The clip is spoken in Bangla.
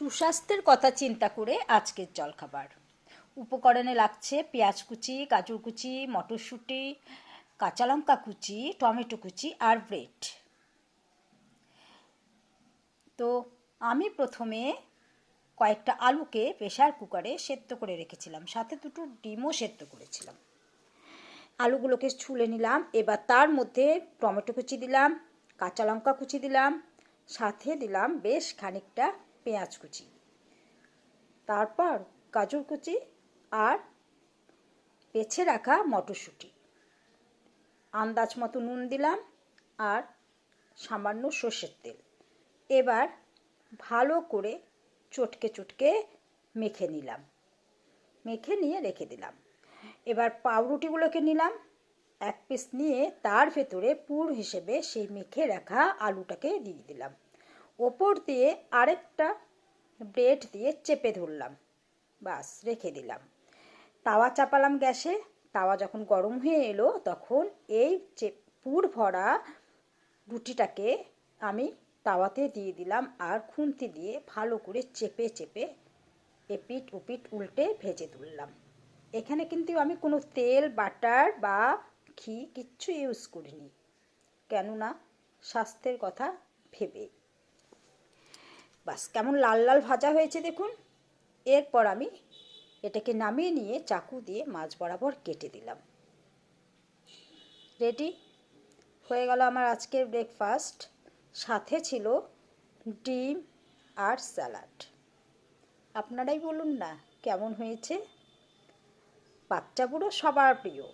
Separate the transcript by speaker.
Speaker 1: সুস্বাস্থ্যের কথা চিন্তা করে আজকের জলখাবার। উপকরণে লাগছে পেঁয়াজ কুচি, গাজর কুচি, মটরশুঁটি, কাঁচা লঙ্কা কুচি, টমেটো কুচি আর ব্রেড। তো আমি প্রথমে কয়েকটা আলুকে প্রেসার কুকারে সেদ্ধ করে রেখেছিলাম, সাথে দুটো ডিমও সেদ্ধ করেছিলাম। আলুগুলোকে ছুলে নিলাম। এবার তার মধ্যে টমেটো কুচি দিলাম, কাঁচা লঙ্কা কুচি দিলাম, সাথে দিলাম বেশ খানিকটা পেঁয়াজ কুচি, তারপর গাজর কুচি আর বেছে রাখা মটরশুঁটি, আন্দাজ মতো নুন দিলাম আর সামান্য সর্ষের তেল। এবার ভালো করে চটকে চটকে মেখে নিলাম, মেখে নিয়ে রেখে দিলাম। এবার পাউরুটিগুলোকে নিলাম, এক পিস নিয়ে তার ভেতরে পুর হিসেবে সেই মেখে রাখা আলুটাকে দিয়ে দিলাম। ওপর দিয়ে আরেকটা ব্রেড দিয়ে চেপে ধরলাম, বাস রেখে দিলাম। তাওয়া চাপালাম গ্যাসে। তাওয়া যখন গরম হয়ে এলো তখন এই পুর ভরা রুটিটাকে আমি তাওয়াতে দিয়ে দিলাম আর খুন্তি দিয়ে ভালো করে চেপে চেপে এপিট ওপিট উল্টে ভেজে তুললাম। এখানে কিন্তু আমি কোনো তেল, বাটার বা ঘি কিচ্ছু ইউজ করিনি, কেননা স্বাস্থ্যের কথা ভেবে। বাস কেমন লাল লাল ভাজা হয়েছে দেখুন। এরপর আমি এটাকে নামিয়ে নিয়ে চাকু দিয়ে মাঝ বরাবর কেটে দিলাম। রেডি হয়ে গেল আমার আজকের ব্রেকফাস্ট। সাথে ছিল ডিম আর স্যালাড। আপনারাই বলুন না কেমন হয়েছে। বাচ্চা বুড়ো সবার প্রিয়।